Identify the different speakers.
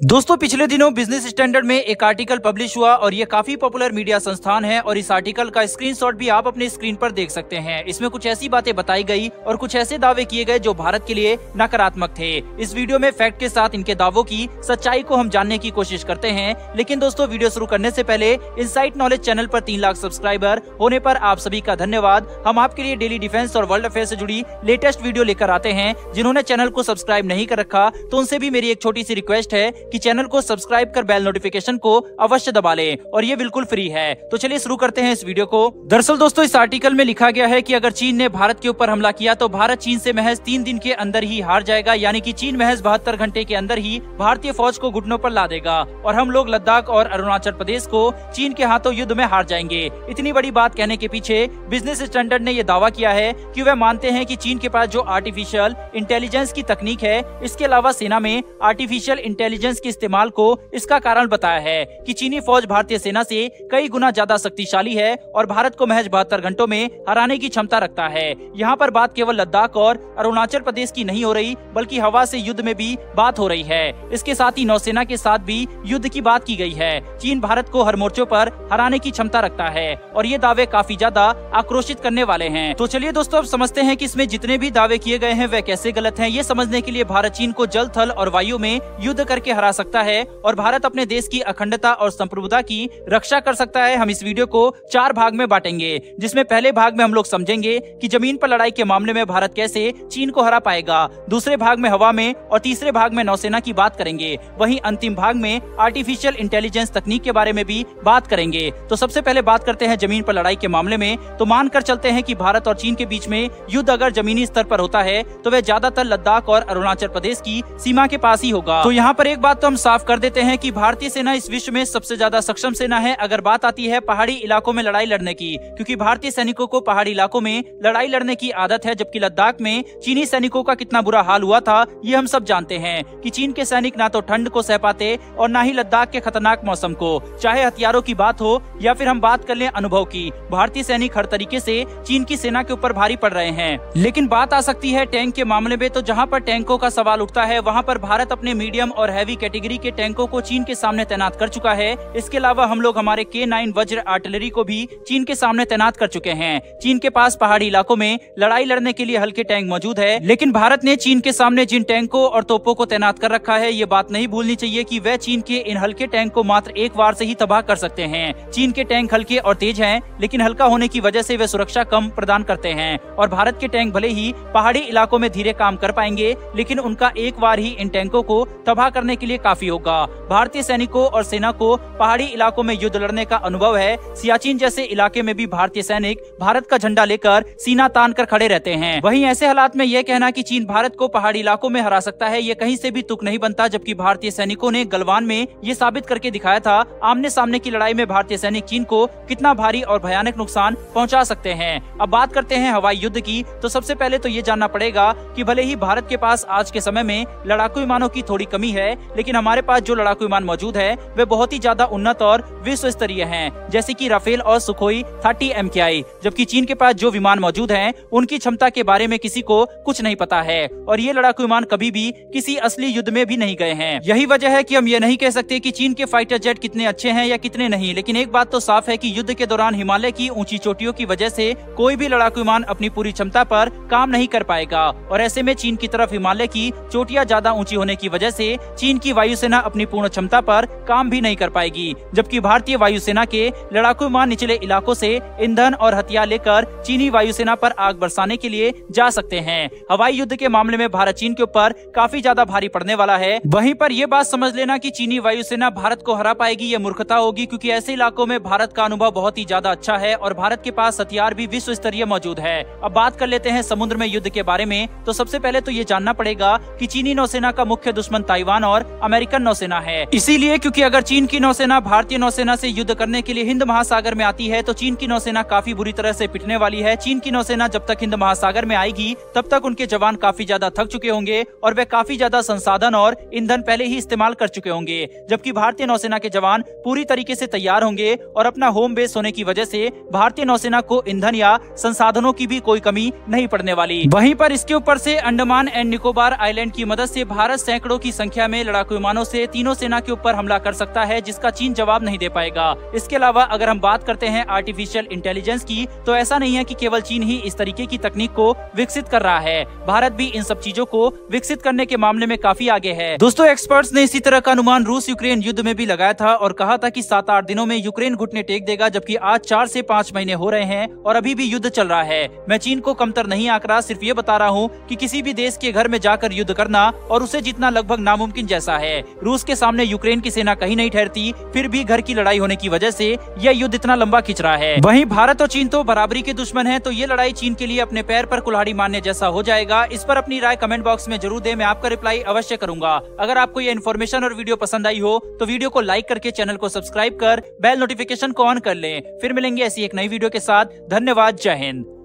Speaker 1: दोस्तों पिछले दिनों बिजनेस स्टैंडर्ड में एक आर्टिकल पब्लिश हुआ और ये काफी पॉपुलर मीडिया संस्थान है और इस आर्टिकल का स्क्रीनशॉट भी आप अपने स्क्रीन पर देख सकते हैं। इसमें कुछ ऐसी बातें बताई गई और कुछ ऐसे दावे किए गए जो भारत के लिए नकारात्मक थे। इस वीडियो में फैक्ट के साथ इनके दावों की सच्चाई को हम जानने की कोशिश करते हैं। लेकिन दोस्तों वीडियो शुरू करने से पहले इनसाइट नॉलेज चैनल पर 3 लाख सब्सक्राइबर होने पर आप सभी का धन्यवाद। हम आपके लिए डेली डिफेंस और वर्ल्ड अफेयर से जुड़ी लेटेस्ट वीडियो लेकर आते हैं। जिन्होंने चैनल को सब्सक्राइब नहीं कर रखा तो उनसे भी मेरी एक छोटी सी रिक्वेस्ट है कि चैनल को सब्सक्राइब कर बेल नोटिफिकेशन को अवश्य दबा लें और ये बिल्कुल फ्री है। तो चलिए शुरू करते हैं इस वीडियो को। दरअसल दोस्तों इस आर्टिकल में लिखा गया है कि अगर चीन ने भारत के ऊपर हमला किया तो भारत चीन से महज 3 दिन के अंदर ही हार जाएगा, यानी कि चीन महज 72 घंटे के अंदर ही भारतीय फौज को घुटनों पर ला देगा और हम लोग लद्दाख और अरुणाचल प्रदेश को चीन के हाथों युद्ध में हार जाएंगे। इतनी बड़ी बात कहने के पीछे बिजनेस स्टैंडर्ड ने यह दावा किया है कि वह मानते हैं कि चीन के पास जो आर्टिफिशियल इंटेलिजेंस की तकनीक है, इसके अलावा सेना में आर्टिफिशियल इंटेलिजेंस के इस्तेमाल को इसका कारण बताया है कि चीनी फौज भारतीय सेना से कई गुना ज्यादा शक्तिशाली है और भारत को महज 72 घंटों में हराने की क्षमता रखता है। यहाँ पर बात केवल लद्दाख और अरुणाचल प्रदेश की नहीं हो रही बल्कि हवा से युद्ध में भी बात हो रही है। इसके साथ ही नौसेना के साथ भी युद्ध की बात की गई है। चीन भारत को हर मोर्चों पर हराने की क्षमता रखता है और ये दावे काफी ज्यादा आक्रोशित करने वाले हैं। तो चलिए दोस्तों अब समझते हैं कि इसमें जितने भी दावे किए गए हैं वह कैसे गलत हैं। ये समझने के लिए भारत चीन को जल, थल और वायु में युद्ध करके हरा सकता है और भारत अपने देश की अखंडता और संप्रभुता की रक्षा कर सकता है। हम इस वीडियो को 4 भाग में बांटेंगे, जिसमें पहले भाग में हम लोग समझेंगे कि जमीन पर लड़ाई के मामले में भारत कैसे चीन को हरा पाएगा, दूसरे भाग में हवा में और तीसरे भाग में नौसेना की बात करेंगे। वहीं अंतिम भाग में आर्टिफिशियल इंटेलिजेंस तकनीक के बारे में भी बात करेंगे। तो सबसे पहले बात करते हैं जमीन पर लड़ाई के मामले में। तो मानकर चलते हैं कि भारत और चीन के बीच में युद्ध अगर जमीनी स्तर पर होता है तो वह ज्यादातर लद्दाख और अरुणाचल प्रदेश की सीमा के पास ही होगा। तो यहाँ पर एक बात तो हम साफ कर देते हैं कि भारतीय सेना इस विश्व में सबसे ज्यादा सक्षम सेना है अगर बात आती है पहाड़ी इलाकों में लड़ाई लड़ने की, क्योंकि भारतीय सैनिकों को पहाड़ी इलाकों में लड़ाई लड़ने की आदत है। जबकि लद्दाख में चीनी सैनिकों का कितना बुरा हाल हुआ था ये हम सब जानते हैं कि चीन के सैनिक ना तो ठंड को सह पाते और ना ही लद्दाख के खतरनाक मौसम को। चाहे हथियारों की बात हो या फिर हम बात कर लें अनुभव की, भारतीय सैनिक हर तरीके से चीन की सेना के ऊपर भारी पड़ रहे हैं। लेकिन बात आ सकती है टैंक के मामले में। तो जहाँ पर टैंकों का सवाल उठता है वहाँ पर भारत अपने मीडियम और हैवी कैटेगरी के टैंकों को चीन के सामने तैनात कर चुका है। इसके अलावा हम लोग हमारे K9 वज्र आर्टिलरी को भी चीन के सामने तैनात कर चुके हैं। चीन के पास पहाड़ी इलाकों में लड़ाई लड़ने के लिए हल्के टैंक मौजूद है, लेकिन भारत ने चीन के सामने जिन टैंकों और तोपों को तैनात कर रखा है ये बात नहीं भूलनी चाहिए कि वह चीन के इन हल्के टैंक को मात्र एक बार से ही तबाह कर सकते हैं। चीन के टैंक हल्के और तेज हैं, लेकिन हल्का होने की वजह से वे सुरक्षा कम प्रदान करते हैं और भारत के टैंक भले ही पहाड़ी इलाकों में धीरे काम कर पाएंगे, लेकिन उनका एक बार ही इन टैंकों को तबाह करने के लिए काफी होगा। भारतीय सैनिकों और सेना को पहाड़ी इलाकों में युद्ध लड़ने का अनुभव है। सियाचिन जैसे इलाके में भी भारतीय सैनिक भारत का झंडा लेकर सीना तान कर खड़े रहते हैं। वहीं ऐसे हालात में यह कहना कि चीन भारत को पहाड़ी इलाकों में हरा सकता है ये कहीं से भी तुक नहीं बनता। जबकि भारतीय सैनिकों ने गलवान में ये साबित करके दिखाया था आमने सामने की लड़ाई में भारतीय सैनिक चीन को कितना भारी और भयानक नुकसान पहुंचा सकते हैं। अब बात करते हैं हवाई युद्ध की। तो सबसे पहले तो ये जानना पड़ेगा कि भले ही भारत के पास आज के समय में लड़ाकू विमानों की थोड़ी कमी है, लेकिन हमारे पास जो लड़ाकू विमान मौजूद है वे बहुत ही ज्यादा उन्नत और विश्व स्तरीय हैं, जैसे कि राफेल और सुखोई 30 MKI। जबकि चीन के पास जो विमान मौजूद हैं उनकी क्षमता के बारे में किसी को कुछ नहीं पता है और ये लड़ाकू विमान कभी भी किसी असली युद्ध में भी नहीं गए हैं। यही वजह है कि हम ये नहीं कह सकते कि चीन के फाइटर जेट कितने अच्छे हैं या कितने नहीं। लेकिन एक बात तो साफ है कि युद्ध के दौरान हिमालय की ऊंची चोटियों की वजह से कोई भी लड़ाकू विमान अपनी पूरी क्षमता पर काम नहीं कर पाएगा और ऐसे में चीन की तरफ हिमालय की चोटियां ज्यादा ऊंची होने की वजह से चीन की वायुसेना अपनी पूर्ण क्षमता पर काम भी नहीं कर पाएगी। जबकि भारतीय वायुसेना के लड़ाकू विमान निचले इलाकों से ईंधन और हथियार लेकर चीनी वायुसेना पर आग बरसाने के लिए जा सकते हैं। हवाई युद्ध के मामले में भारत चीन के ऊपर काफी ज्यादा भारी पड़ने वाला है। वहीं पर यह बात समझ लेना कि चीनी वायुसेना भारत को हरा पाएगी ये मूर्खता होगी, क्योंकि ऐसे इलाकों में भारत का अनुभव बहुत ही ज्यादा अच्छा है और भारत के पास हथियार भी विश्व स्तरीय मौजूद है। अब बात कर लेते हैं समुद्र में युद्ध के बारे में। तो सबसे पहले तो ये जानना पड़ेगा कि चीनी नौसेना का मुख्य दुश्मन ताइवान और अमेरिकन नौसेना है। इसीलिए क्योंकि अगर चीन की नौसेना भारतीय नौसेना से युद्ध करने के लिए हिंद महासागर में आती है तो चीन की नौसेना काफी बुरी तरह से पिटने वाली है। चीन की नौसेना जब तक हिंद महासागर में आएगी तब तक उनके जवान काफी ज्यादा थक चुके होंगे और वे काफी ज्यादा संसाधन और ईंधन पहले ही इस्तेमाल कर चुके होंगे। जबकि भारतीय नौसेना के जवान पूरी तरीके से तैयार होंगे और अपना होम बेस होने की वजह से भारतीय नौसेना को ईंधन या संसाधनों की भी कोई कमी नहीं पड़ने वाली। वहीं पर इसके ऊपर से अंडमान एंड निकोबार आइलैंड की मदद से भारत सैकड़ों की संख्या में लड़ाकू लड़ाकू विमानों से तीनों सेना के ऊपर हमला कर सकता है, जिसका चीन जवाब नहीं दे पाएगा। इसके अलावा अगर हम बात करते हैं आर्टिफिशियल इंटेलिजेंस की, तो ऐसा नहीं है कि केवल चीन ही इस तरीके की तकनीक को विकसित कर रहा है, भारत भी इन सब चीजों को विकसित करने के मामले में काफी आगे है। दोस्तों, एक्सपर्ट्स ने इसी तरह का अनुमान रूस यूक्रेन युद्ध में भी लगाया था और कहा था कि 7-8 दिनों में यूक्रेन घुटने टेक देगा, जबकि आज 4 से 5 महीने हो रहे हैं और अभी भी युद्ध चल रहा है। मैं चीन को कमतर नहीं आंक रहा, सिर्फ ये बता रहा हूँ कि किसी भी देश के घर में जाकर युद्ध करना और उसे जीतना लगभग नामुमकिन जैसा है। रूस के सामने यूक्रेन की सेना कहीं नहीं ठहरती, फिर भी घर की लड़ाई होने की वजह से यह युद्ध इतना लंबा खिंच रहा है। वहीं भारत और चीन तो बराबरी के दुश्मन हैं, तो ये लड़ाई चीन के लिए अपने पैर पर कुल्हाड़ी मारने जैसा हो जाएगा। इस पर अपनी राय कमेंट बॉक्स में जरूर दें, मैं आपका रिप्लाई अवश्य करूंगा। अगर आपको ये इन्फॉर्मेशन और वीडियो पसंद आई हो तो वीडियो को लाइक करके चैनल को सब्सक्राइब कर बेल नोटिफिकेशन को ऑन कर लें। फिर मिलेंगे ऐसी एक नई वीडियो के साथ। धन्यवाद। जय हिंद।